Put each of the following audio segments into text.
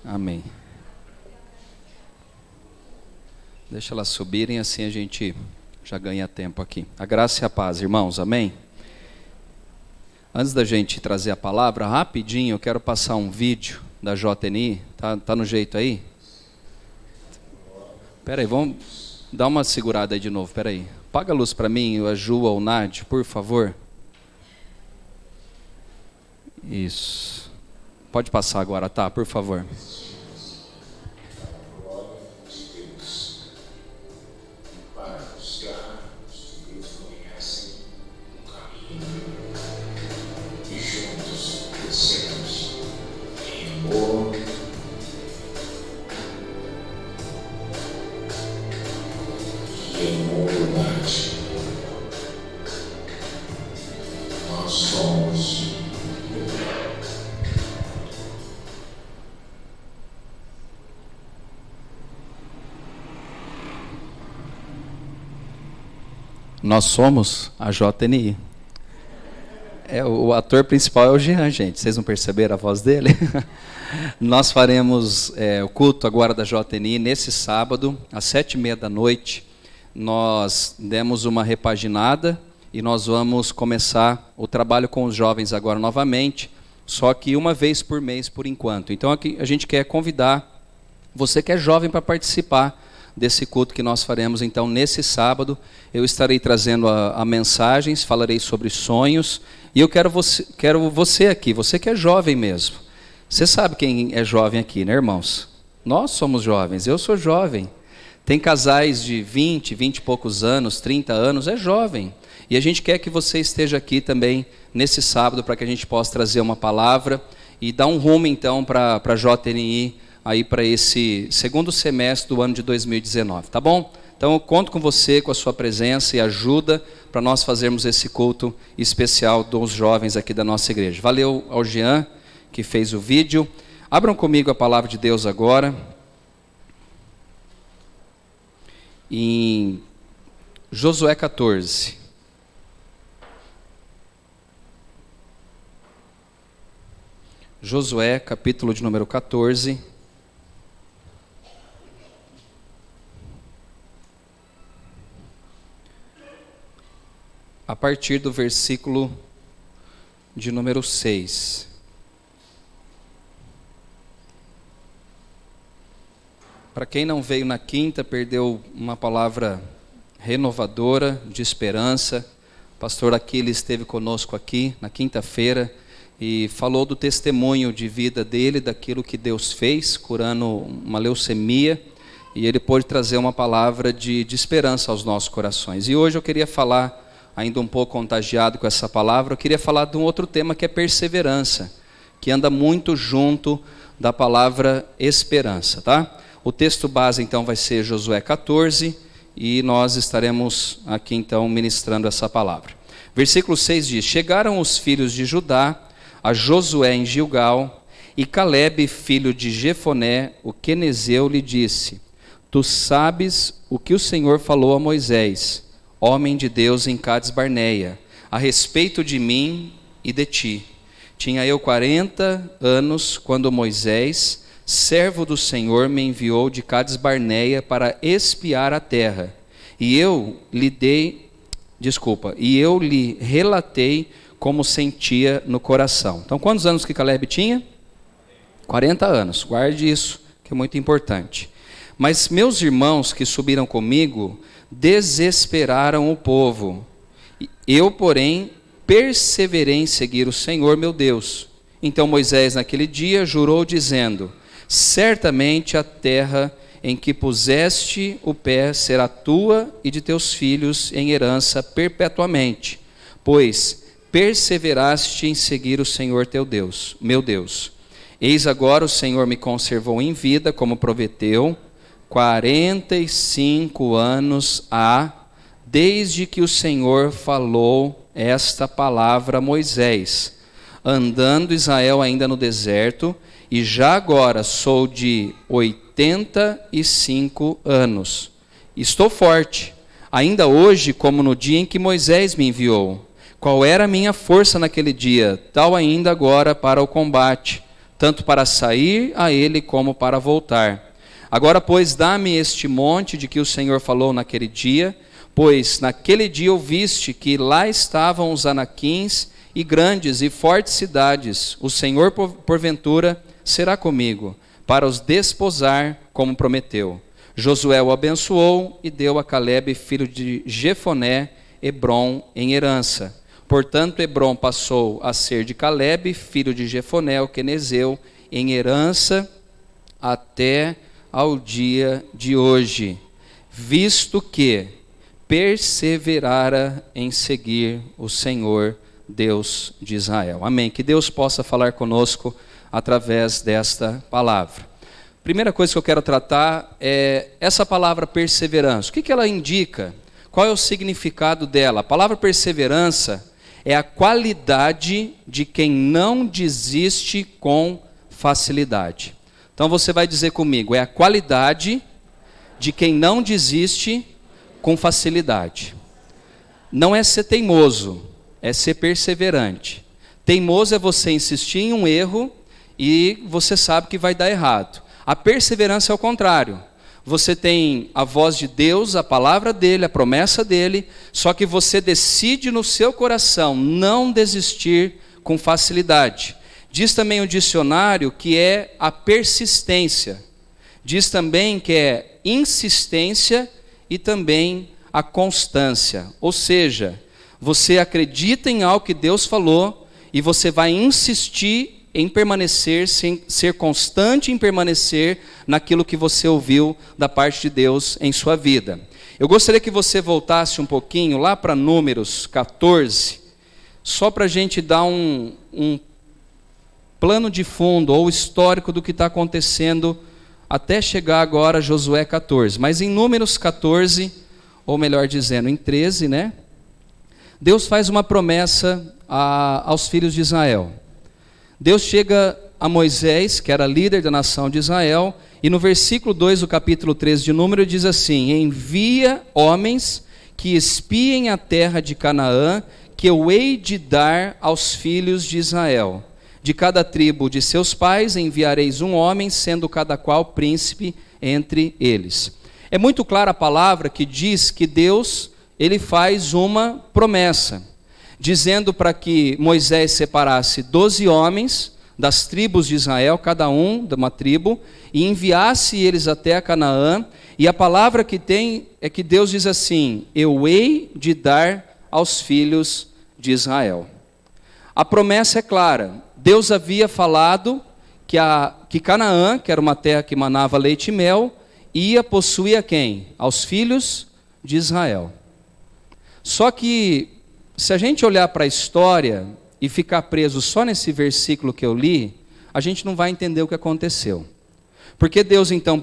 Amém. Deixa elas subirem, assim a gente já ganha tempo aqui. A graça e a paz, irmãos, amém? Antes da gente trazer a palavra, rapidinho, eu quero passar um vídeo da JNI. Tá no jeito aí? Espera aí, vamos dar uma segurada aí de novo, espera aí. Apaga a luz para mim, a Ju ou o Nádio, por favor. Isso. Pode passar agora, tá? Por favor. Nós somos a JNI. O ator principal é o Jean, gente. Vocês não perceberam a voz dele? Nós faremos o culto agora da JNI nesse sábado, às 7h30 da noite. Nós demos uma repaginada e nós vamos começar o trabalho com os jovens agora novamente, só que uma vez por mês por enquanto. Então aqui a gente quer convidar você que é jovem para participar desse culto que nós faremos então nesse sábado. Eu estarei trazendo a mensagens, falarei sobre sonhos, e eu quero você aqui, você que é jovem mesmo. Você sabe quem é jovem aqui, né, irmãos? Nós somos jovens, eu sou jovem. Tem casais de 20 e poucos anos, 30 anos, é jovem. E a gente quer que você esteja aqui também nesse sábado para que a gente possa trazer uma palavra e dar um rumo então para a JNI, aí para esse segundo semestre do ano de 2019, tá bom? Então eu conto com você, com a sua presença e ajuda para nós fazermos esse culto especial dos jovens aqui da nossa igreja. Valeu ao Jean, que fez o vídeo. Abram comigo a palavra de Deus agora, em Josué 14. Josué, capítulo de número 14. A partir do versículo de número 6. Para quem não veio na quinta, perdeu uma palavra renovadora, de esperança. O pastor Aquiles esteve conosco aqui na quinta-feira e falou do testemunho de vida dele, daquilo que Deus fez, curando uma leucemia. E ele pôde trazer uma palavra de esperança aos nossos corações. E hoje eu queria falar, ainda um pouco contagiado com essa palavra, eu queria falar de um outro tema que é perseverança, que anda muito junto da palavra esperança, tá? O texto base então vai ser Josué 14 e nós estaremos aqui então ministrando essa palavra. Versículo 6 diz: Chegaram os filhos de Judá a Josué em Gilgal, e Calebe, filho de Jefoné, o quenezeu, lhe disse: Tu sabes o que o Senhor falou a Moisés, homem de Deus em Cades Barneia, a respeito de mim e de ti. Tinha eu 40 anos quando Moisés, servo do Senhor, me enviou de Cades Barneia para espiar a terra. E eu lhe relatei como sentia no coração. Então, quantos anos que Calebe tinha? 40 anos. Guarde isso, que é muito importante. Mas meus irmãos que subiram comigo desesperaram o povo. Eu, porém, perseverei em seguir o Senhor meu Deus. Então Moisés naquele dia jurou dizendo: Certamente a terra em que puseste o pé será tua e de teus filhos em herança perpetuamente, pois perseveraste em seguir o Senhor teu Deus, meu Deus. Eis agora o Senhor me conservou em vida, como prometeu, 45 anos há, desde que o Senhor falou esta palavra a Moisés, andando Israel ainda no deserto, e já agora sou de 85 anos. Estou forte, ainda hoje como no dia em que Moisés me enviou. Qual era a minha força naquele dia, tal ainda agora para o combate, tanto para sair a ele como para voltar. Agora, pois, dá-me este monte de que o Senhor falou naquele dia, pois naquele dia ouviste que lá estavam os anaquins e grandes e fortes cidades. O Senhor, porventura, será comigo, para os desposar, como prometeu. Josué o abençoou e deu a Calebe, filho de Jefoné, Hebrom em herança. Portanto, Hebrom passou a ser de Calebe, filho de Jefoné, o quenezeu, em herança até ao dia de hoje, visto que perseverara em seguir o Senhor, Deus de Israel. Amém. Que Deus possa falar conosco através desta palavra. Primeira coisa que eu quero tratar é essa palavra perseverança. O que ela indica? Qual é o significado dela? A palavra perseverança é a qualidade de quem não desiste com facilidade. Então você vai dizer comigo, é a qualidade de quem não desiste com facilidade. Não é ser teimoso, é ser perseverante. Teimoso é você insistir em um erro e você sabe que vai dar errado. A perseverança é o contrário. Você tem a voz de Deus, a palavra dele, a promessa dele, só que você decide no seu coração não desistir com facilidade. Diz também o dicionário que é a persistência. Diz também que é insistência e também a constância. Ou seja, você acredita em algo que Deus falou e você vai insistir em permanecer, ser constante em permanecer naquilo que você ouviu da parte de Deus em sua vida. Eu gostaria que você voltasse um pouquinho lá para Números 14, só para a gente dar um plano de fundo ou histórico do que está acontecendo até chegar agora a Josué 14. Mas em Números 14, ou melhor dizendo, em 13, né? Deus faz uma promessa aos filhos de Israel. Deus chega a Moisés, que era líder da nação de Israel, e no versículo 2 do capítulo 13 de Números diz assim: envia homens que espiem a terra de Canaã, que eu hei de dar aos filhos de Israel. De cada tribo de seus pais enviareis um homem, sendo cada qual príncipe entre eles. É muito clara a palavra que diz que Deus, ele faz uma promessa, dizendo para que Moisés separasse 12 homens das tribos de Israel, cada um de uma tribo, e enviasse eles até a Canaã. E a palavra que tem é que Deus diz assim: eu hei de dar aos filhos de Israel. A promessa é clara. Deus havia falado que Canaã, que era uma terra que manava leite e mel, ia possuir a quem? Aos filhos de Israel. Só que, se a gente olhar para a história e ficar preso só nesse versículo que eu li, a gente não vai entender o que aconteceu. Porque Deus então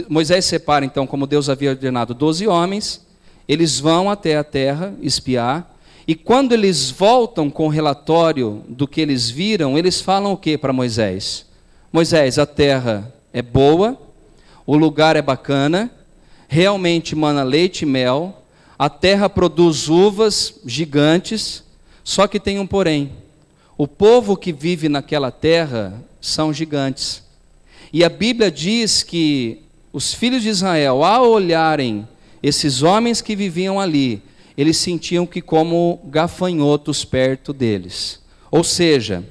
Moisés separa então, como Deus havia ordenado, 12 homens, eles vão até a terra espiar, e quando eles voltam com o relatório do que eles viram, eles falam o que para Moisés? Moisés, a terra é boa, o lugar é bacana, realmente mana leite e mel, a terra produz uvas gigantes, só que tem um porém. O povo que vive naquela terra são gigantes. E a Bíblia diz que os filhos de Israel, ao olharem esses homens que viviam ali, eles sentiam que como gafanhotos perto deles. Ou seja,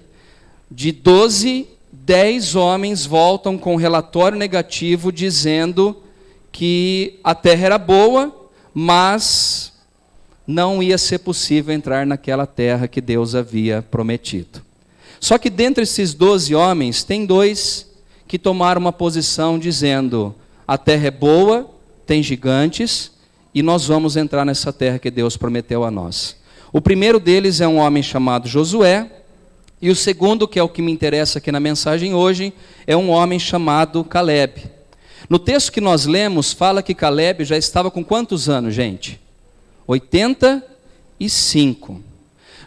de 12, 10 homens voltam com um relatório negativo dizendo que a terra era boa, mas não ia ser possível entrar naquela terra que Deus havia prometido. Só que dentre esses 12 homens, tem 2 que tomaram uma posição dizendo: a terra é boa, tem gigantes, e nós vamos entrar nessa terra que Deus prometeu a nós. O primeiro deles é um homem chamado Josué, e o segundo, que é o que me interessa aqui na mensagem hoje, é um homem chamado Calebe. No texto que nós lemos, fala que Calebe já estava com quantos anos, gente? 85.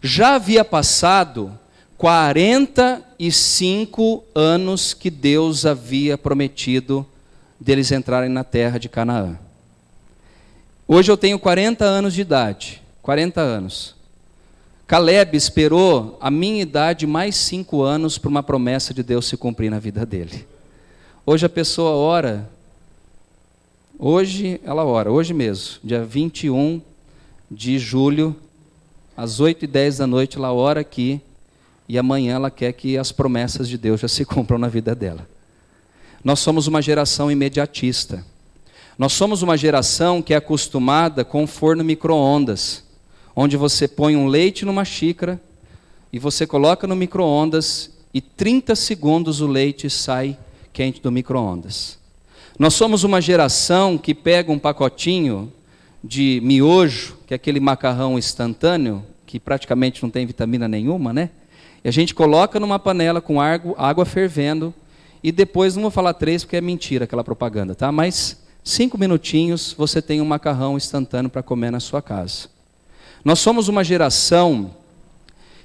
Já havia passado 45 anos que Deus havia prometido deles entrarem na terra de Canaã. Hoje eu tenho 40 anos de idade, 40 anos. Caleb esperou a minha idade mais 5 anos para uma promessa de Deus se cumprir na vida dele. Hoje a pessoa ora, hoje mesmo, dia 21 de julho, às 8h10 da noite, ela ora aqui, e amanhã ela quer que as promessas de Deus já se cumpram na vida dela. Nós somos uma geração imediatista. Nós somos uma geração que é acostumada com forno micro-ondas, onde você põe um leite numa xícara e você coloca no micro-ondas e 30 segundos o leite sai quente do micro-ondas. Nós somos uma geração que pega um pacotinho de miojo, que é aquele macarrão instantâneo, que praticamente não tem vitamina nenhuma, né? E a gente coloca numa panela com água fervendo e depois, não vou falar 3 porque é mentira aquela propaganda, tá? Mas 5 minutinhos você tem um macarrão instantâneo para comer na sua casa. Nós somos uma geração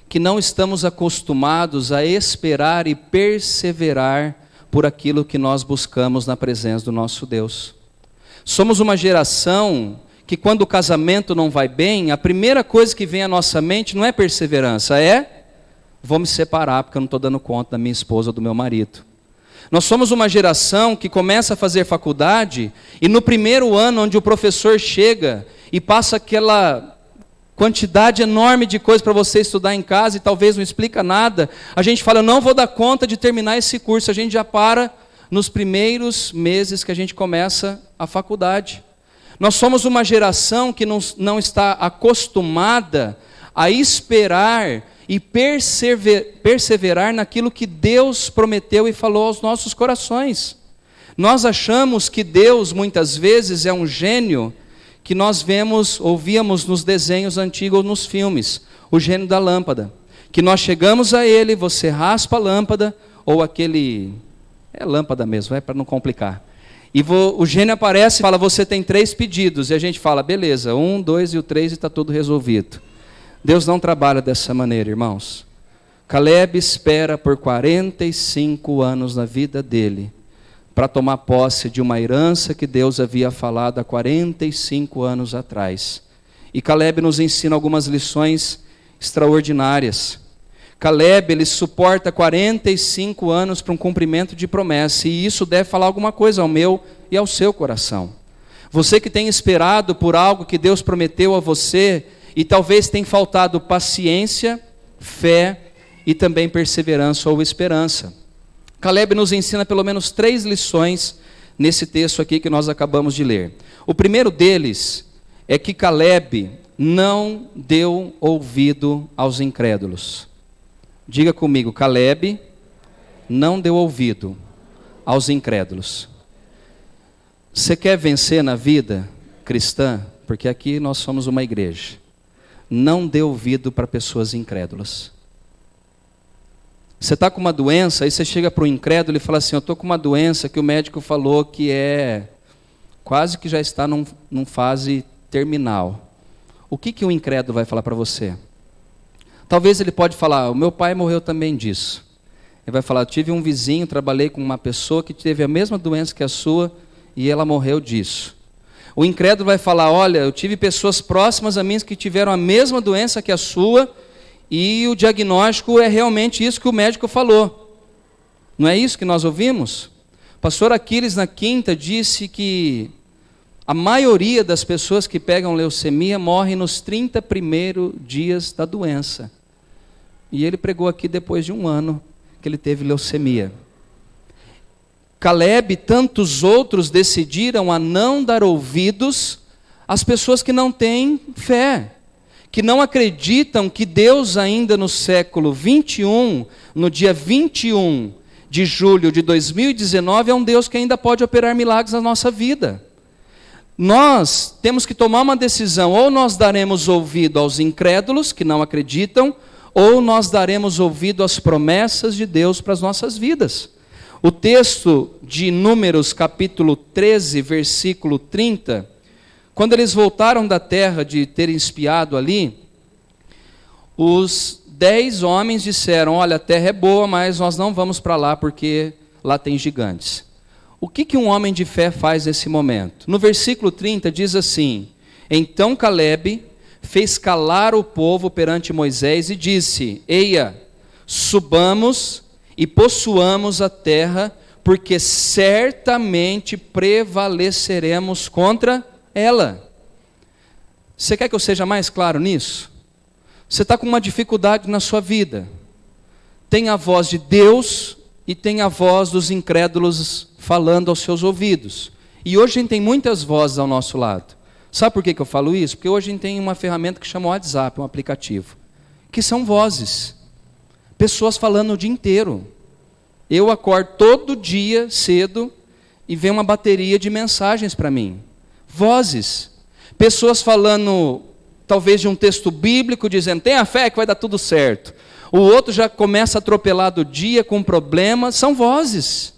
que não estamos acostumados a esperar e perseverar por aquilo que nós buscamos na presença do nosso Deus. Somos uma geração que quando o casamento não vai bem, a primeira coisa que vem à nossa mente não é perseverança, é vou me separar porque eu não estou dando conta da minha esposa ou do meu marido. Nós somos uma geração que começa a fazer faculdade e no primeiro ano onde o professor chega e passa aquela quantidade enorme de coisas para você estudar em casa e talvez não explica nada, a gente fala, eu não vou dar conta de terminar esse curso, a gente já para nos primeiros meses que a gente começa a faculdade. Nós somos uma geração que não está acostumada a esperar e perseverar naquilo que Deus prometeu e falou aos nossos corações. Nós achamos que Deus muitas vezes é um gênio que nós ouvíamos nos desenhos antigos ou nos filmes, o gênio da lâmpada, que nós chegamos a ele, você raspa a lâmpada, ou aquele, é lâmpada mesmo, para não complicar, e o gênio aparece e fala, você tem 3 pedidos, e a gente fala, beleza, 1, 2 e o 3 e está tudo resolvido. Deus não trabalha dessa maneira, irmãos. Caleb espera por 45 anos na vida dele, para tomar posse de uma herança que Deus havia falado há 45 anos atrás. E Caleb nos ensina algumas lições extraordinárias. Caleb, ele suporta 45 anos para um cumprimento de promessa, e isso deve falar alguma coisa ao meu e ao seu coração. Você que tem esperado por algo que Deus prometeu a você, e talvez tenha faltado paciência, fé e também perseverança ou esperança. Caleb nos ensina pelo menos 3 lições nesse texto aqui que nós acabamos de ler. O primeiro deles é que Caleb não deu ouvido aos incrédulos. Diga comigo, Caleb não deu ouvido aos incrédulos. Você quer vencer na vida cristã? Porque aqui nós somos uma igreja. Não dê ouvido para pessoas incrédulas. Você está com uma doença, aí você chega para o incrédulo e fala assim, eu estou com uma doença que o médico falou que quase que já está num fase terminal. O que o incrédulo vai falar para você? Talvez ele pode falar, o meu pai morreu também disso. Ele vai falar, tive um vizinho, trabalhei com uma pessoa que teve a mesma doença que a sua e ela morreu disso. O incrédulo vai falar, olha, eu tive pessoas próximas a mim que tiveram a mesma doença que a sua e o diagnóstico é realmente isso que o médico falou. Não é isso que nós ouvimos? O pastor Aquiles, na quinta, disse que a maioria das pessoas que pegam leucemia morrem nos 30 primeiros dias da doença. E ele pregou aqui depois de 1 ano que ele teve leucemia. Caleb e tantos outros decidiram a não dar ouvidos às pessoas que não têm fé, que não acreditam que Deus ainda no século 21, no dia 21 de julho de 2019, é um Deus que ainda pode operar milagres na nossa vida. Nós temos que tomar uma decisão, ou nós daremos ouvido aos incrédulos que não acreditam, ou nós daremos ouvido às promessas de Deus para as nossas vidas. O texto de Números capítulo 13, versículo 30, quando eles voltaram da terra de terem espiado ali, os 10 homens disseram, olha, a terra é boa, mas nós não vamos para lá porque lá tem gigantes. O que um homem de fé faz nesse momento? No versículo 30 diz assim, então Caleb fez calar o povo perante Moisés e disse: Eia, subamos e possuamos a terra, porque certamente prevaleceremos contra ela. Você quer que eu seja mais claro nisso? Você está com uma dificuldade na sua vida. Tem a voz de Deus e tem a voz dos incrédulos falando aos seus ouvidos. E hoje a gente tem muitas vozes ao nosso lado. Sabe por que eu falo isso? Porque hoje a gente tem uma ferramenta que chama WhatsApp, um aplicativo, que são vozes. Pessoas falando o dia inteiro. Eu acordo todo dia cedo e vem uma bateria de mensagens para mim. Vozes. Pessoas falando, talvez de um texto bíblico, dizendo, tenha fé que vai dar tudo certo. O outro já começa a atropelar do dia com problemas. São vozes.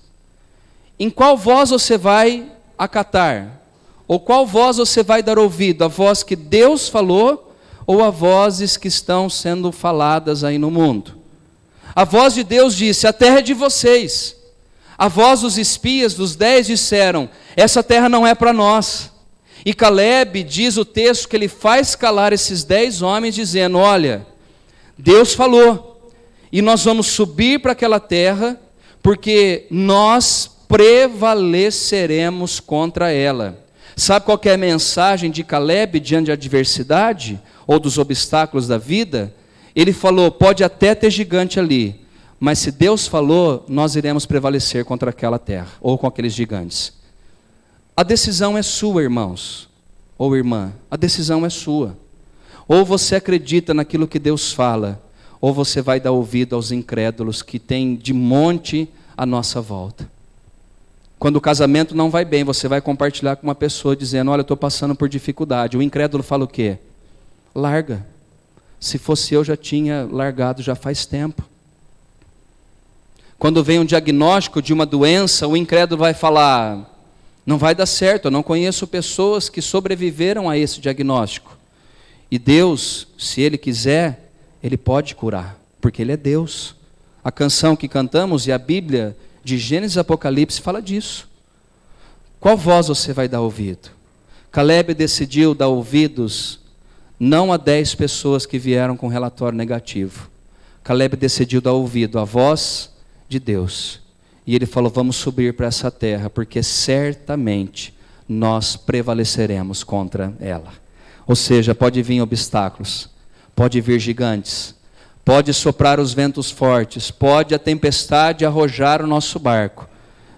Em qual voz você vai acatar? Ou qual voz você vai dar ouvido? A voz que Deus falou ou a vozes que estão sendo faladas aí no mundo? A voz de Deus disse, a terra é de vocês. A voz dos espias, dos 10, disseram, essa terra não é para nós. E Caleb diz o texto que ele faz calar esses 10 homens, dizendo, olha, Deus falou, e nós vamos subir para aquela terra, porque nós prevaleceremos contra ela. Sabe qual que é a mensagem de Caleb diante da adversidade, ou dos obstáculos da vida? Ele falou, pode até ter gigante ali, mas se Deus falou, nós iremos prevalecer contra aquela terra, ou com aqueles gigantes. A decisão é sua, irmãos, ou irmã, a decisão é sua. Ou você acredita naquilo que Deus fala, ou você vai dar ouvido aos incrédulos que tem de monte à nossa volta. Quando o casamento não vai bem, você vai compartilhar com uma pessoa dizendo, olha, eu estou passando por dificuldade. O incrédulo fala o quê? Larga. Se fosse eu, já tinha largado já faz tempo. Quando vem um diagnóstico de uma doença, o incrédulo vai falar, não vai dar certo, eu não conheço pessoas que sobreviveram a esse diagnóstico. E Deus, se Ele quiser, Ele pode curar, porque Ele é Deus. A canção que cantamos e a Bíblia de Gênesis e Apocalipse fala disso. Qual voz você vai dar ouvido? Caleb decidiu dar ouvidos não a 10 pessoas que vieram com relatório negativo. Caleb decidiu dar ouvido à voz de Deus. E ele falou, vamos subir para essa terra, porque certamente nós prevaleceremos contra ela. Ou seja, pode vir obstáculos, pode vir gigantes, pode soprar os ventos fortes, pode a tempestade arrojar o nosso barco,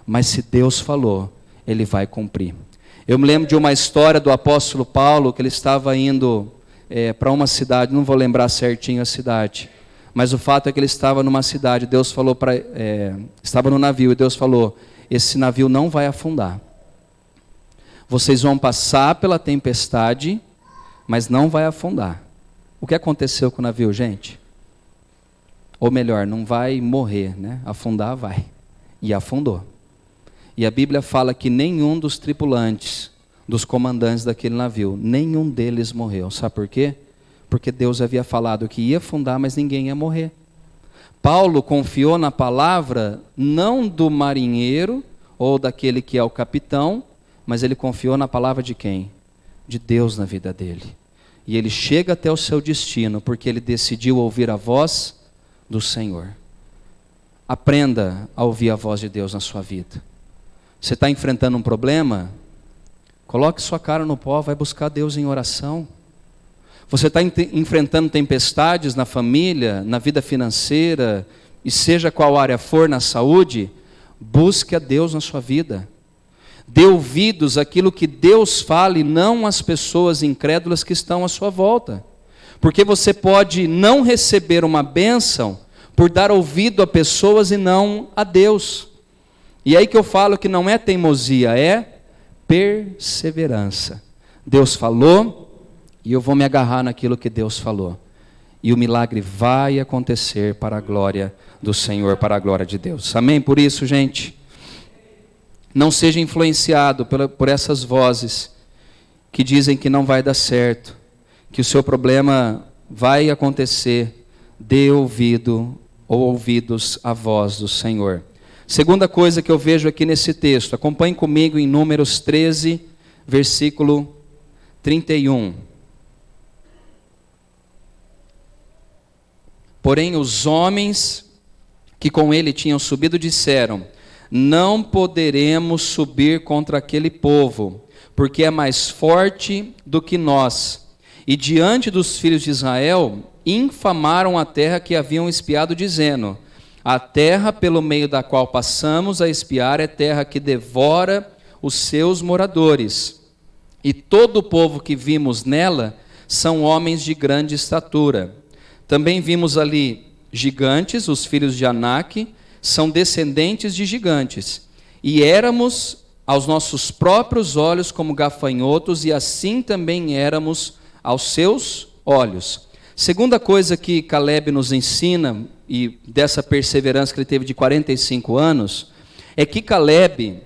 mas se Deus falou, Ele vai cumprir. Eu me lembro de uma história do apóstolo Paulo, que ele estava indo para uma cidade, não vou lembrar certinho a cidade, mas o fato é que ele estava numa cidade, Deus falou estava no navio, e Deus falou, esse navio não vai afundar. Vocês vão passar pela tempestade, mas não vai afundar. O que aconteceu com o navio, gente? Ou melhor, não vai morrer, né? Afundar vai. E afundou. E a Bíblia fala que nenhum dos tripulantes, dos comandantes daquele navio, nenhum deles morreu. Sabe por quê? Porque Deus havia falado que ia afundar, mas ninguém ia morrer. Paulo confiou na palavra, não do marinheiro, ou daquele que é o capitão, mas ele confiou na palavra de quem? De Deus na vida dele. E ele chega até o seu destino, porque ele decidiu ouvir a voz do Senhor. Aprenda a ouvir a voz de Deus na sua vida. Você está enfrentando um problema? Coloque sua cara no pó, vai buscar Deus em oração. Você está enfrentando tempestades na família, na vida financeira, e seja qual área for, na saúde, busque a Deus na sua vida. Dê ouvidos àquilo que Deus fala e não às pessoas incrédulas que estão à sua volta. Porque você pode não receber uma bênção por dar ouvido a pessoas e não a Deus. E aí que eu falo que não é teimosia, é perseverança. Deus falou e eu vou me agarrar naquilo que Deus falou. E o milagre vai acontecer para a glória do Senhor, para a glória de Deus. Amém? Por isso, gente, não seja influenciado por essas vozes que dizem que não vai dar certo, que o seu problema vai acontecer. Dê ouvido ou ouvidos à voz do Senhor. Segunda coisa que eu vejo aqui nesse texto, acompanhe comigo em Números 13, versículo 31. Porém, os homens que com ele tinham subido disseram: não poderemos subir contra aquele povo, porque é mais forte do que nós. E diante dos filhos de Israel, infamaram a terra que haviam espiado, dizendo: a terra pelo meio da qual passamos a espiar é terra que devora os seus moradores. E todo o povo que vimos nela são homens de grande estatura. Também vimos ali gigantes, os filhos de Anak, são descendentes de gigantes. E éramos aos nossos próprios olhos como gafanhotos, e assim também éramos aos seus olhos. Segunda coisa que Caleb nos ensina, e dessa perseverança que ele teve de 45 anos, é que Caleb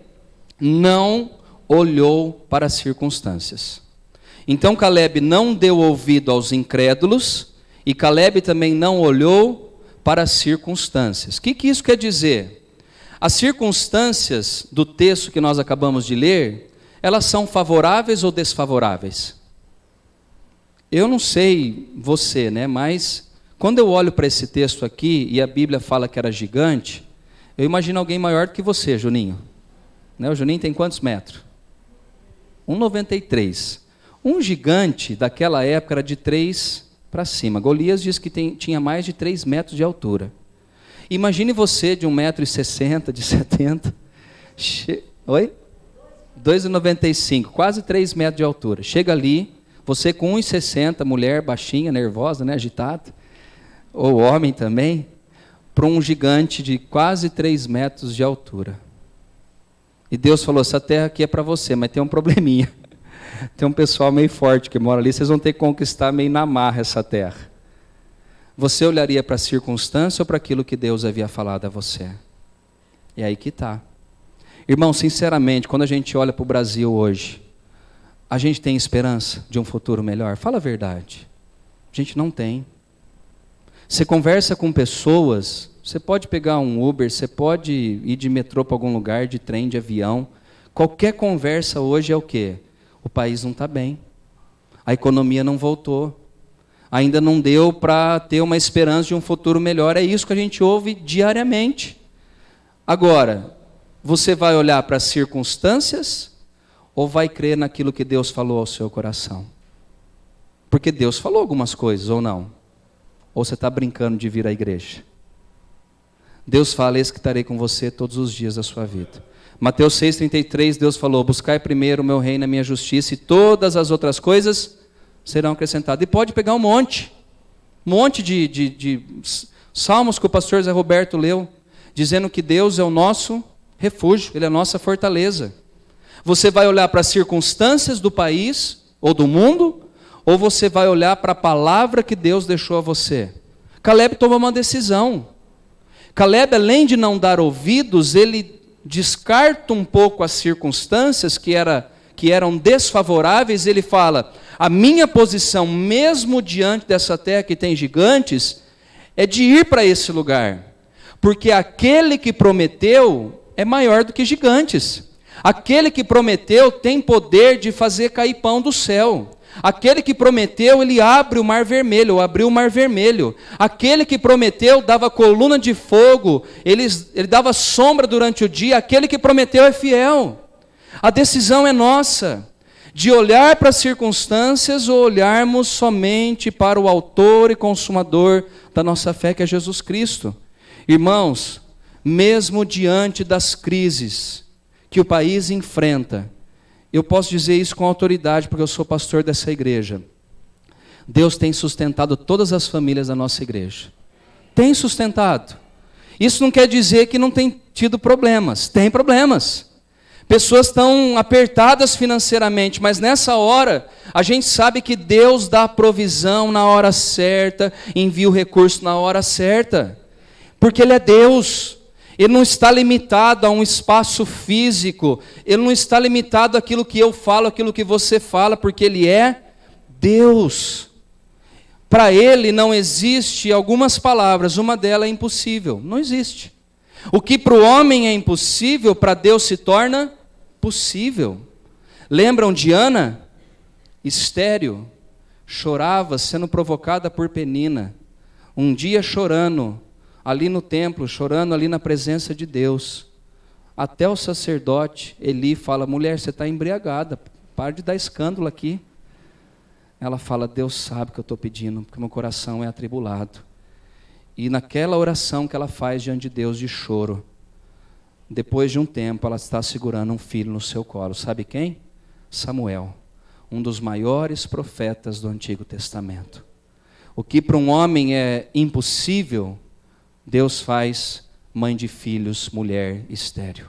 não olhou para as circunstâncias. Então Caleb não deu ouvido aos incrédulos, e Caleb também não olhou para as circunstâncias. O que isso quer dizer? As circunstâncias do texto que nós acabamos de ler, elas são favoráveis ou desfavoráveis? Eu não sei você, né? Mas quando eu olho para esse texto aqui, e a Bíblia fala que era gigante, eu imagino alguém maior do que você, Juninho. Né? O Juninho tem quantos metros? 1,93. Um gigante daquela época era de 3 para cima. Golias diz que tinha mais de 3 metros de altura. Imagine você de 1,60 m, de 70. Oi? 2,95, quase 3 metros de altura. Chega ali, você com 1,60 m, mulher baixinha, nervosa, né, agitada, ou homem também, para um gigante de quase 3 metros de altura. E Deus falou: essa terra aqui é para você, mas tem um probleminha. Tem um pessoal meio forte que mora ali, vocês vão ter que conquistar meio na marra essa terra. Você olharia para a circunstância ou para aquilo que Deus havia falado a você? É aí que está. Irmão, sinceramente, quando a gente olha para o Brasil hoje, a gente tem esperança de um futuro melhor? Fala a verdade. A gente não tem. Você conversa com pessoas, você pode pegar um Uber, você pode ir de metrô para algum lugar, de trem, de avião. Qualquer conversa hoje é o quê? O país não está bem. A economia não voltou. Ainda não deu para ter uma esperança de um futuro melhor. É isso que a gente ouve diariamente. Agora, você vai olhar para as circunstâncias ou vai crer naquilo que Deus falou ao seu coração? Porque Deus falou algumas coisas, ou não? Ou você está brincando de vir à igreja? Deus fala: eis que estarei com você todos os dias da sua vida. Mateus 6,33, Deus falou: buscai primeiro o meu reino e a minha justiça, e todas as outras coisas serão acrescentadas. E pode pegar um monte de salmos que o pastor Zé Roberto leu, dizendo que Deus é o nosso refúgio, Ele é a nossa fortaleza. Você vai olhar para as circunstâncias do país, ou do mundo, ou você vai olhar para a palavra que Deus deixou a você? Caleb tomou uma decisão. Caleb, além de não dar ouvidos, ele descarta um pouco as circunstâncias que eram desfavoráveis. Ele fala: a minha posição, mesmo diante dessa terra que tem gigantes, é de ir para esse lugar, porque aquele que prometeu é maior do que gigantes. Aquele que prometeu tem poder de fazer cair pão do céu. Aquele que prometeu, ele abre o mar vermelho, ou abriu o mar vermelho. Aquele que prometeu dava coluna de fogo, ele dava sombra durante o dia. Aquele que prometeu é fiel. A decisão é nossa, de olhar para as circunstâncias ou olharmos somente para o autor e consumador da nossa fé, que é Jesus Cristo. Irmãos, mesmo diante das crises que o país enfrenta, eu posso dizer isso com autoridade, porque eu sou pastor dessa igreja. Deus tem sustentado todas as famílias da nossa igreja. Tem sustentado. Isso não quer dizer que não tem tido problemas. Tem problemas. Pessoas estão apertadas financeiramente, mas nessa hora, a gente sabe que Deus dá a provisão na hora certa, envia o recurso na hora certa. Porque Ele é Deus. Ele não está limitado a um espaço físico. Ele não está limitado àquilo que eu falo, àquilo que você fala, porque Ele é Deus. Para Ele não existe algumas palavras, uma delas é impossível. Não existe. O que para o homem é impossível, para Deus se torna possível. Lembram de Ana? Estéril, chorava sendo provocada por Penina. um dia chorando ali no templo, chorando ali na presença de Deus. Até o sacerdote Eli fala: mulher, você está embriagada, para de dar escândalo aqui. Ela fala: Deus sabe o que eu estou pedindo, porque meu coração é atribulado. E naquela oração que ela faz diante de Deus de choro, depois de um tempo ela está segurando um filho no seu colo. Sabe quem? Samuel, um dos maiores profetas do Antigo Testamento. O que para um homem é impossível, Deus faz mãe de filhos, mulher estéril.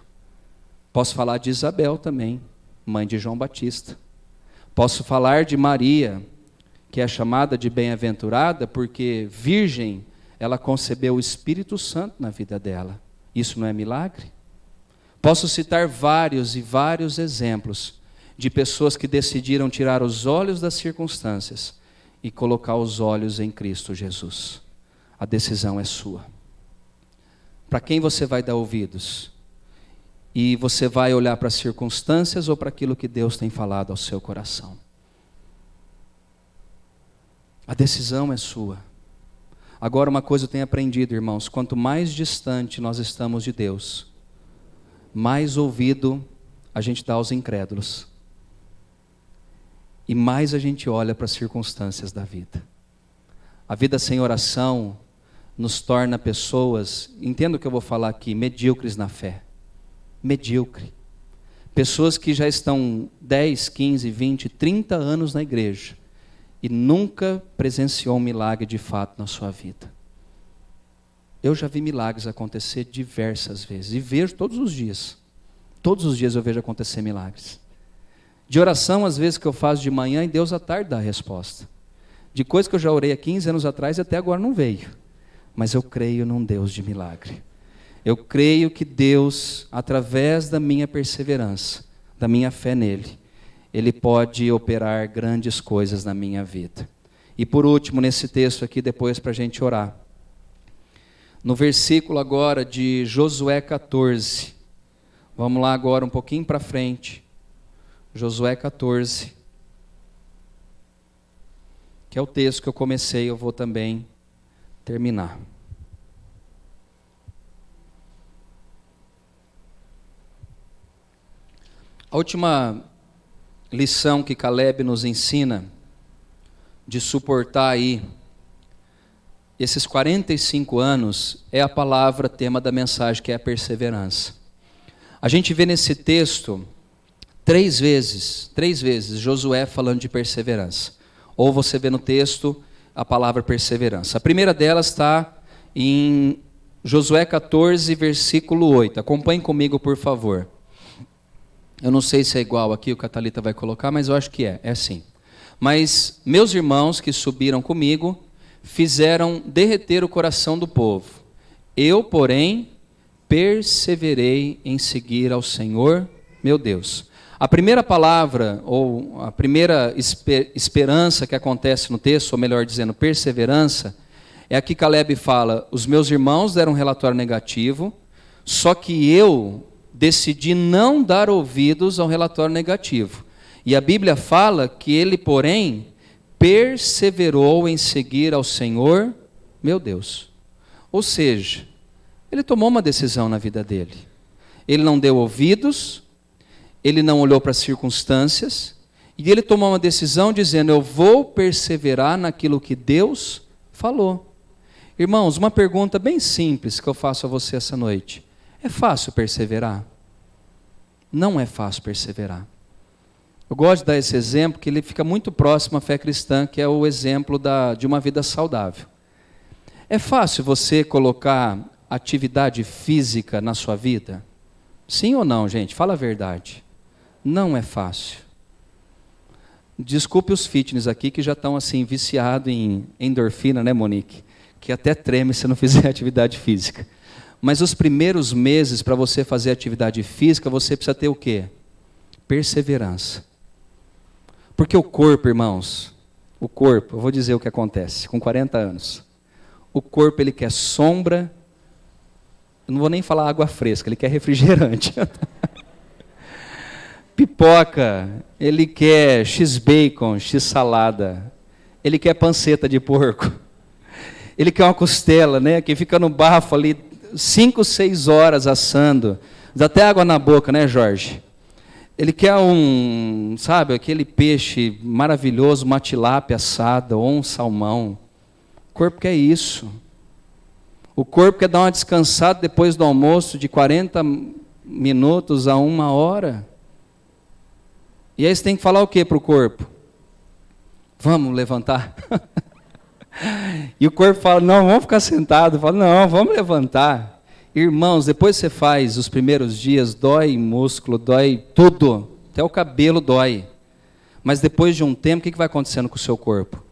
Posso falar de Isabel também, mãe de João Batista. Posso falar de Maria, que é chamada de bem-aventurada porque virgem, ela concebeu o Espírito Santo na vida dela. Isso não é milagre? Posso citar vários e vários exemplos de pessoas que decidiram tirar os olhos das circunstâncias e colocar os olhos em Cristo Jesus. A decisão é sua. Para quem você vai dar ouvidos? E você vai olhar para as circunstâncias ou para aquilo que Deus tem falado ao seu coração? A decisão é sua. Agora, uma coisa eu tenho aprendido, irmãos: quanto mais distante nós estamos de Deus, mais ouvido a gente dá aos incrédulos. E mais a gente olha para as circunstâncias da vida. A vida sem oração nos torna pessoas, entenda o que eu vou falar aqui, medíocres na fé. Medíocre. Pessoas que já estão 10, 15, 20, 30 anos na igreja e nunca presenciou um milagre de fato na sua vida. Eu já vi milagres acontecer diversas vezes e vejo todos os dias. Todos os dias eu vejo acontecer milagres. De oração, às vezes, que eu faço de manhã e Deus à tarde dá a resposta. De coisa que eu já orei há 15 anos atrás e até agora não veio. Mas eu creio num Deus de milagre. Eu creio que Deus, através da minha perseverança, da minha fé nele, Ele pode operar grandes coisas na minha vida. E por último, nesse texto aqui, depois para a gente orar. No versículo agora de Josué 14. Vamos lá agora um pouquinho para frente. Josué 14. Que é o texto que eu comecei, eu vou também terminar. A última lição que Caleb nos ensina de suportar aí esses 45 anos é a palavra tema da mensagem, que é a perseverança. A gente vê nesse texto três vezes Josué falando de perseverança. Ou você vê no texto a palavra perseverança. A primeira delas está em Josué 14, versículo 8. Acompanhe comigo, por favor. Eu não sei se é igual aqui, o que a Thalita vai colocar, mas eu acho que é assim. Mas meus irmãos que subiram comigo fizeram derreter o coração do povo. Eu, porém, perseverei em seguir ao Senhor, meu Deus. A primeira palavra, ou a primeira esperança que acontece no texto, ou melhor dizendo, perseverança, é aqui que Caleb fala: os meus irmãos deram um relatório negativo, só que eu decidi não dar ouvidos ao relatório negativo. E a Bíblia fala que ele, porém, perseverou em seguir ao Senhor, meu Deus. Ou seja, ele tomou uma decisão na vida dele. Ele não deu ouvidos, ele não olhou para as circunstâncias, e ele tomou uma decisão dizendo: eu vou perseverar naquilo que Deus falou. Irmãos, uma pergunta bem simples que eu faço a você essa noite: é fácil perseverar? Não é fácil perseverar. Eu gosto de dar esse exemplo, que ele fica muito próximo à fé cristã, que é o exemplo de uma vida saudável. É fácil você colocar atividade física na sua vida? Sim ou não, gente? Fala a verdade. Não é fácil. Desculpe os fitness aqui que já estão assim viciados em endorfina, né, Monique? Que até treme se não fizer atividade física. Mas os primeiros meses para você fazer atividade física, você precisa ter o quê? Perseverança. Porque o corpo, irmãos, eu vou dizer o que acontece com 40 anos. O corpo, ele quer sombra, eu não vou nem falar água fresca, ele quer refrigerante. Pipoca, ele quer x-bacon, x-salada, ele quer panceta de porco. Ele quer uma costela, né? Que fica no bafo ali 5, 6 horas assando. Dá até água na boca, né, Jorge? Ele quer sabe, aquele peixe maravilhoso, uma tilápia assada ou um salmão. O corpo quer isso. O corpo quer dar uma descansada depois do almoço de 40 minutos a 1 hora. E aí você tem que falar o que para o corpo? Vamos levantar. E o corpo fala, não, vamos ficar sentado. Fala, não, vamos levantar. Irmãos, depois você faz os primeiros dias, dói músculo, dói tudo. Até o cabelo dói. Mas depois de um tempo, o que vai acontecendo com o seu corpo?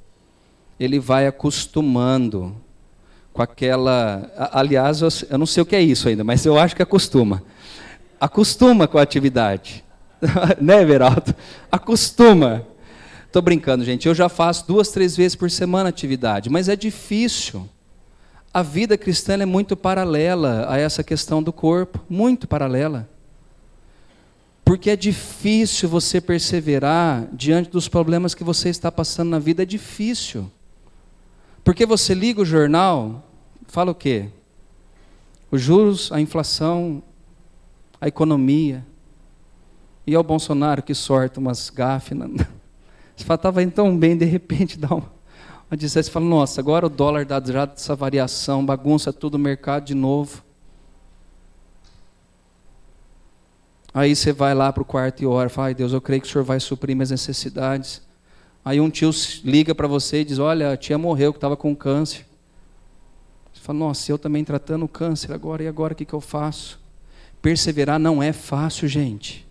Ele vai acostumando com aquela... Aliás, eu não sei o que é isso ainda, mas eu acho que acostuma. Acostuma com a atividade. Né, Everaldo? Acostuma. Estou brincando, gente. Eu já faço 2, 3 vezes por semana atividade, mas é difícil. A vida cristã é muito paralela a essa questão do corpo, muito paralela. Porque é difícil você perseverar diante dos problemas que você está passando na vida, é difícil. Porque você liga o jornal, fala o quê? Os juros, a inflação, a economia. E é o Bolsonaro que sorta umas gafes. Você fala, estava indo tão bem, de repente dá uma dizer, você fala, nossa, agora o dólar dá já essa variação, bagunça tudo o mercado de novo. Aí você vai lá para o quarto e ora, fala, ai Deus, eu creio que o Senhor vai suprir minhas necessidades. Aí um tio liga para você e diz, olha, a tia morreu que estava com câncer. Você fala, nossa, eu também tratando câncer agora, e agora o que eu faço? Perseverar não é fácil, gente.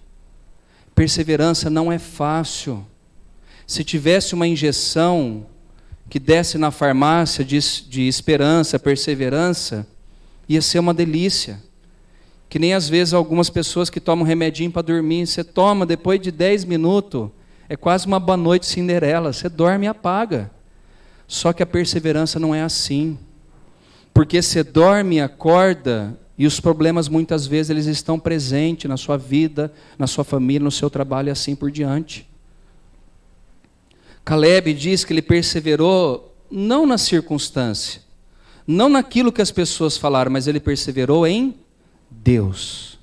Perseverança não é fácil. Se tivesse uma injeção que desse na farmácia de esperança, perseverança, ia ser uma delícia. Que nem às vezes algumas pessoas que tomam remedinho para dormir, você toma depois de 10 minutos, é quase uma boa noite Cinderela, você dorme e apaga. Só que a perseverança não é assim. Porque você dorme e acorda, e os problemas muitas vezes eles estão presentes na sua vida, na sua família, no seu trabalho e assim por diante. Caleb diz que ele perseverou não na circunstância, não naquilo que as pessoas falaram, mas ele perseverou em Deus.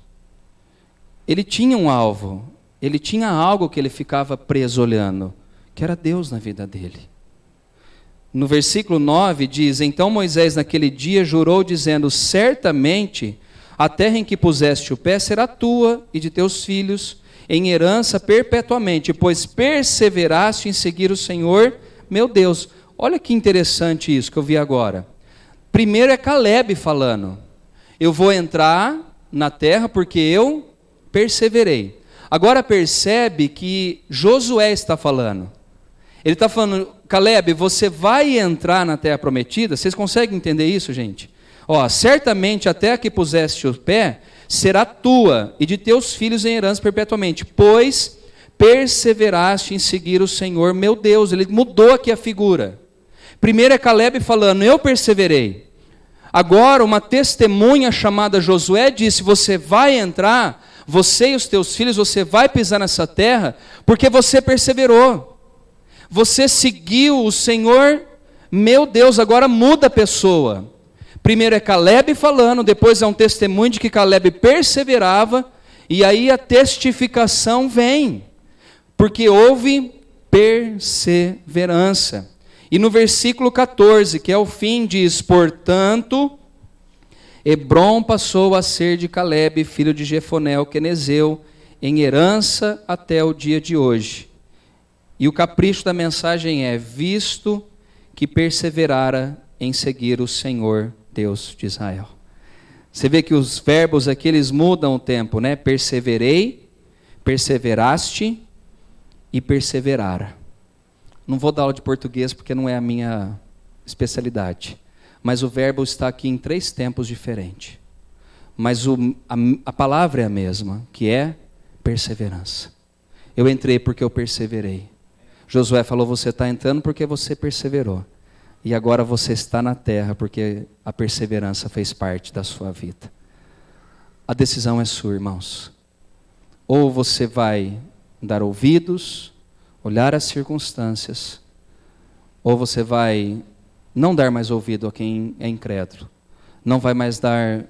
Ele tinha um alvo, ele tinha algo que ele ficava preso olhando, que era Deus na vida dele. No versículo 9 diz, então Moisés naquele dia jurou dizendo, certamente a terra em que puseste o pé será tua e de teus filhos, em herança perpetuamente, pois perseveraste em seguir o Senhor, meu Deus. Olha que interessante isso que eu vi agora. Primeiro é Caleb falando, eu vou entrar na terra porque eu perseverei. Agora percebe que Josué está falando. Ele está falando, Caleb, você vai entrar na terra prometida? Vocês conseguem entender isso, gente? Ó, certamente a terra que puseste o pé será tua e de teus filhos em herança perpetuamente, pois perseveraste em seguir o Senhor, meu Deus. Ele mudou aqui a figura. Primeiro é Caleb falando, eu perseverei. Agora uma testemunha chamada Josué disse, você vai entrar, você e os teus filhos, você vai pisar nessa terra, porque você perseverou. Você seguiu o Senhor, meu Deus. Agora muda a pessoa. Primeiro é Caleb falando, depois é um testemunho de que Caleb perseverava, e aí a testificação vem, porque houve perseverança. E no versículo 14, que é o fim, diz, portanto, Hebrom passou a ser de Caleb, filho de Jefoné, o quenezeu, em herança até o dia de hoje. E o capricho da mensagem é, visto que perseverara em seguir o Senhor, Deus de Israel. Você vê que os verbos aqui, eles mudam o tempo, né? Perseverei, perseveraste e perseverara. Não vou dar aula de português porque não é a minha especialidade. Mas o verbo está aqui em 3 tempos diferentes. Mas a palavra é a mesma, que é perseverança. Eu entrei porque eu perseverei. Josué falou, você está entrando porque você perseverou. E agora você está na terra porque a perseverança fez parte da sua vida. A decisão é sua, irmãos. Ou você vai dar ouvidos, olhar as circunstâncias, ou você vai não dar mais ouvido a quem é incrédulo, não vai mais dar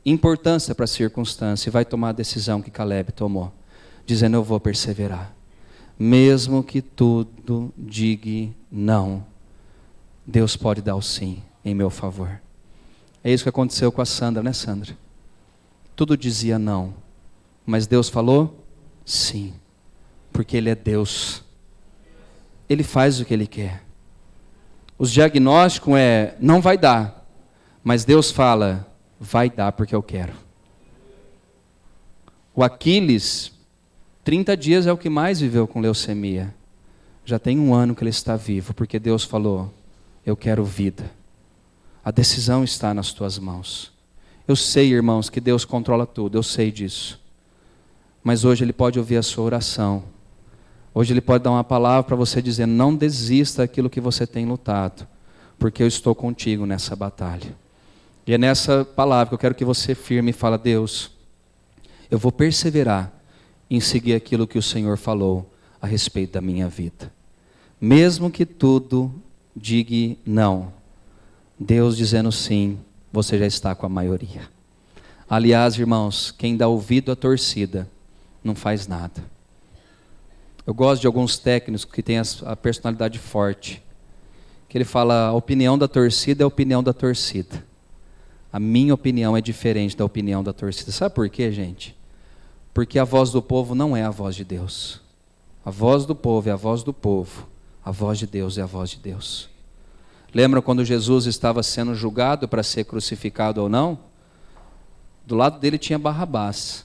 importância para a circunstância e vai tomar a decisão que Caleb tomou, dizendo: eu vou perseverar. Mesmo que tudo diga não, Deus pode dar o sim em meu favor. É isso que aconteceu com a Sandra, né, Sandra? Tudo dizia não, mas Deus falou sim, porque Ele é Deus. Ele faz o que Ele quer. Os diagnósticos não vai dar, mas Deus fala: vai dar porque eu quero. O Aquiles, 30 dias é o que mais viveu com leucemia. Já tem 1 ano que ele está vivo, porque Deus falou: eu quero vida. A decisão está nas tuas mãos. Eu sei, irmãos, que Deus controla tudo, eu sei disso. Mas hoje Ele pode ouvir a sua oração. Hoje Ele pode dar uma palavra para você dizendo: não desista daquilo que você tem lutado, porque eu estou contigo nessa batalha. E é nessa palavra que eu quero que você firme e fala: Deus, eu vou perseverar em seguir aquilo que o Senhor falou a respeito da minha vida. Mesmo que tudo diga não, Deus dizendo sim, você já está com a maioria. Aliás, irmãos, quem dá ouvido à torcida não faz nada. Eu gosto de alguns técnicos que têm a personalidade forte, que ele fala: a opinião da torcida é a opinião da torcida. A minha opinião é diferente da opinião da torcida. Sabe por quê, gente? Porque a voz do povo não é a voz de Deus. A voz do povo é a voz do povo. A voz de Deus é a voz de Deus. Lembram quando Jesus estava sendo julgado para ser crucificado ou não? Do lado dele tinha Barrabás.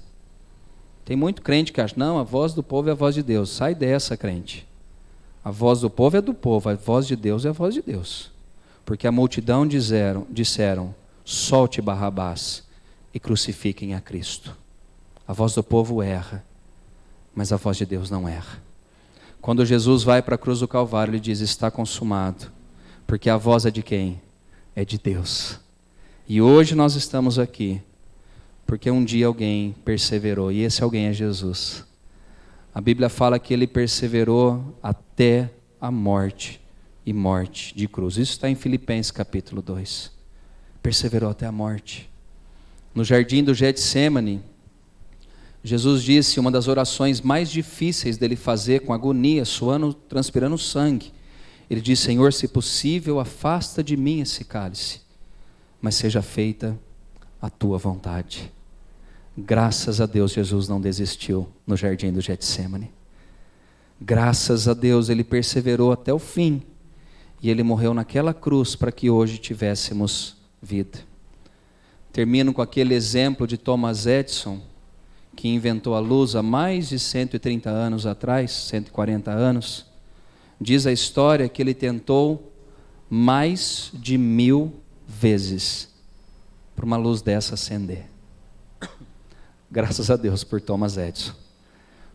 Tem muito crente que acha: não, a voz do povo é a voz de Deus. Sai dessa, crente. A voz do povo é do povo, a voz de Deus é a voz de Deus. Porque a multidão disseram: solte Barrabás e crucifiquem a Cristo. A voz do povo erra, mas a voz de Deus não erra. Quando Jesus vai para a cruz do Calvário, Ele diz: está consumado. Porque a voz é de quem? É de Deus. E hoje nós estamos aqui porque um dia alguém perseverou, e esse alguém é Jesus. A Bíblia fala que Ele perseverou até a morte, e morte de cruz. Isso está em Filipenses capítulo 2. Perseverou até a morte. No jardim do Getsêmani, Jesus disse uma das orações mais difíceis dele fazer, com agonia, suando, transpirando sangue. Ele diz: Senhor, se possível, afasta de mim esse cálice, mas seja feita a tua vontade. Graças a Deus, Jesus não desistiu no jardim do Getsêmani. Graças a Deus, Ele perseverou até o fim, e Ele morreu naquela cruz para que hoje tivéssemos vida. Termino com aquele exemplo de Thomas Edison, que inventou a luz há mais de 130 anos atrás, 140 anos. Diz a história que ele tentou mais de 1000 vezes para uma luz dessa acender. Graças a Deus por Thomas Edison.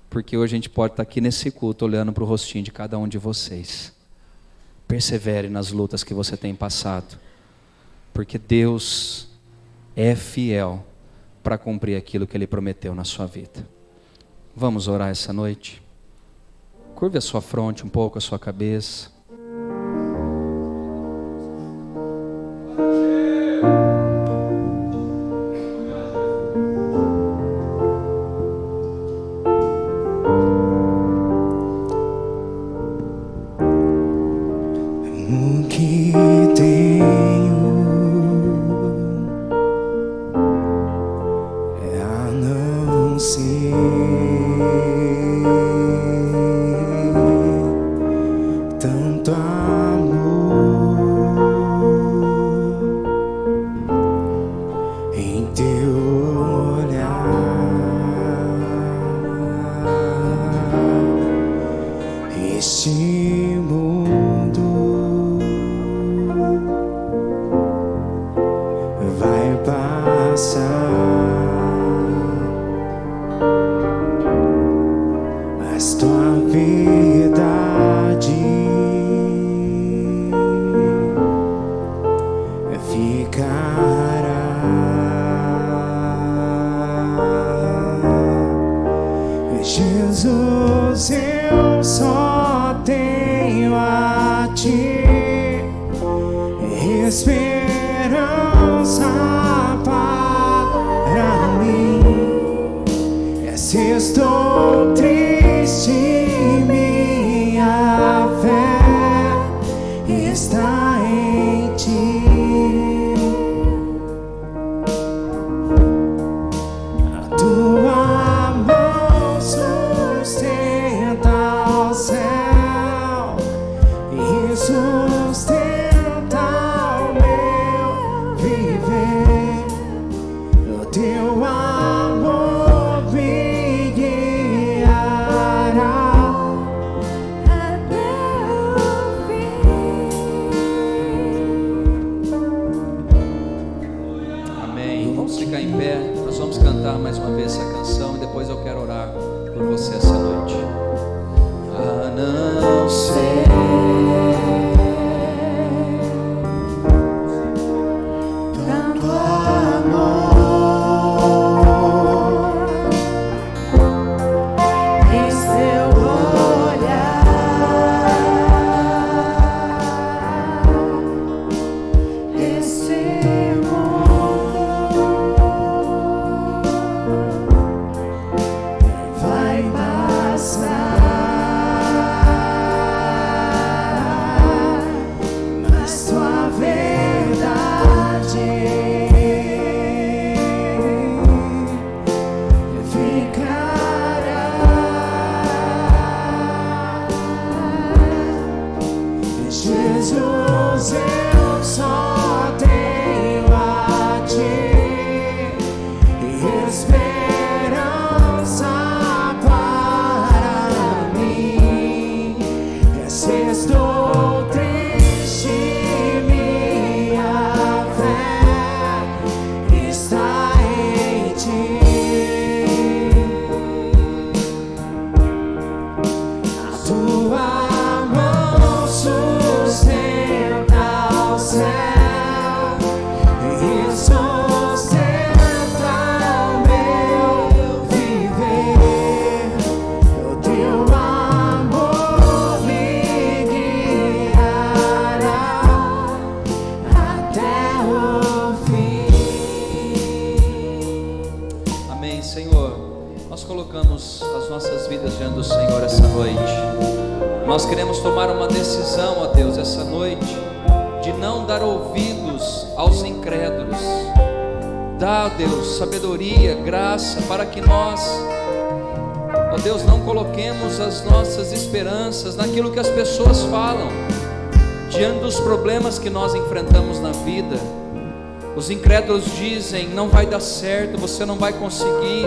Porque hoje a gente pode estar aqui nesse culto olhando para o rostinho de cada um de vocês. Persevere nas lutas que você tem passado. Porque Deus é fiel para cumprir aquilo que Ele prometeu na sua vida. Vamos orar essa noite? Curve a sua fronte um pouco, a sua cabeça. O que tenho é a não ser tanto amor em teu olhar. Este mundo vai passar, mas tua verdade ficará. Jesus, eu só tenho a ti, esperança para mim. E se estou triste, minha fé está em ti. A tua mão sustenta o céu e sustenta o meu viver. O teu amor me guiará até o fim. Amém. Vamos ficar em pé. Nós vamos cantar mais uma vez essa canção e depois eu quero orar por você essa noite. A não ser tanto amor em seu olhar, esse mundo vai passar, mas tua verdade ficará. Jesus, eu só tenho a ti e esperança para mim. E se estou triste, minha fé está em ti. A tua mão sustenta o céu e sustenta o meu viver. O teu amor me guiará até o fim. Amém, Senhor. Nós colocamos as nossas vidas diante do Senhor essa noite. Nós queremos tomar uma decisão, ó Deus, essa noite, de não dar ouvidos aos incrédulos. Dá, ó Deus, sabedoria, graça, para que nós, ó Deus, não coloquemos as nossas esperanças naquilo que as pessoas falam, diante dos problemas que nós enfrentamos na vida. Os incrédulos dizem: não vai dar certo, você não vai conseguir.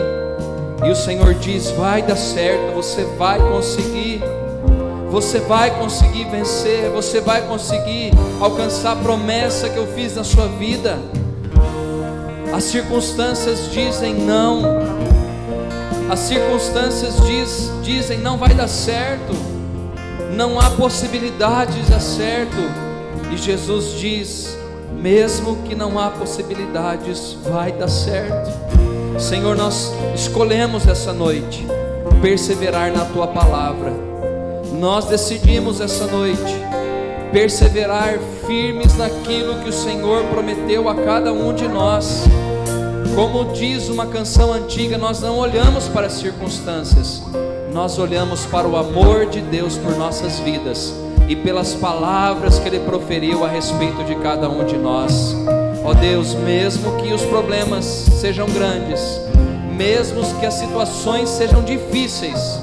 E o Senhor diz: vai dar certo, você vai conseguir. Você vai conseguir vencer, você vai conseguir alcançar a promessa que eu fiz na sua vida. As circunstâncias dizem não, as circunstâncias dizem não vai dar certo, não há possibilidade de dar certo. E Jesus diz: mesmo que não há possibilidades, vai dar certo. Senhor, nós escolhemos essa noite perseverar na Tua Palavra. Nós decidimos essa noite perseverar firmes naquilo que o Senhor prometeu a cada um de nós. Como diz uma canção antiga, nós não olhamos para as circunstâncias, nós olhamos para o amor de Deus por nossas vidas e pelas palavras que Ele proferiu a respeito de cada um de nós. Ó Deus, mesmo que os problemas sejam grandes, mesmo que as situações sejam difíceis,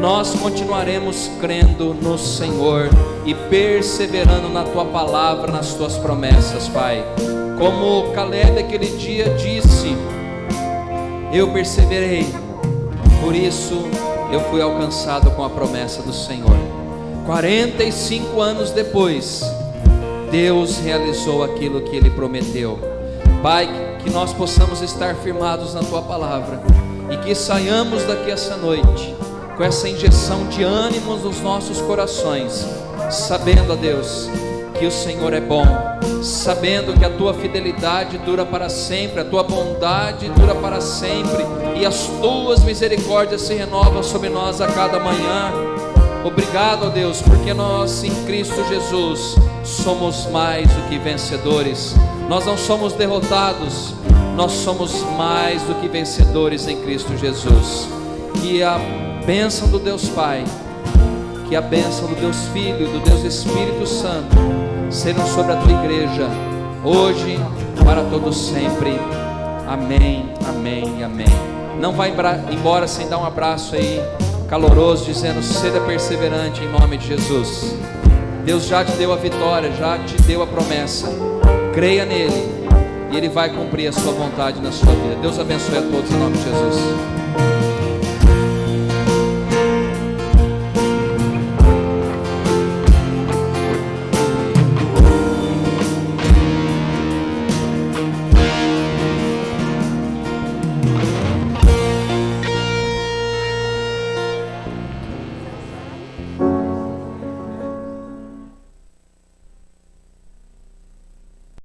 nós continuaremos crendo no Senhor e perseverando na Tua Palavra, nas Tuas promessas, Pai. Como Caleb aquele dia disse: eu perseverei, por isso eu fui alcançado com a promessa do Senhor. 45 anos depois, Deus realizou aquilo que Ele prometeu. Pai, que nós possamos estar firmados na Tua Palavra e que saiamos daqui essa noite com essa injeção de ânimo nos nossos corações, sabendo, ó Deus, que o Senhor é bom, sabendo que a Tua fidelidade dura para sempre, a Tua bondade dura para sempre, e as Tuas misericórdias se renovam sobre nós a cada manhã. Obrigado, ó Deus, porque nós em Cristo Jesus somos mais do que vencedores. Nós não somos derrotados, nós somos mais do que vencedores em Cristo Jesus. Que a bênção do Deus Pai, que a bênção do Deus Filho e do Deus Espírito Santo sejam sobre a tua igreja, hoje, para todos sempre. Amém, amém e amém. Não vai embora sem dar um abraço aí caloroso, dizendo: seja perseverante em nome de Jesus. Deus já te deu a vitória, já te deu a promessa. Creia nele e ele vai cumprir a sua vontade na sua vida. Deus abençoe a todos em nome de Jesus.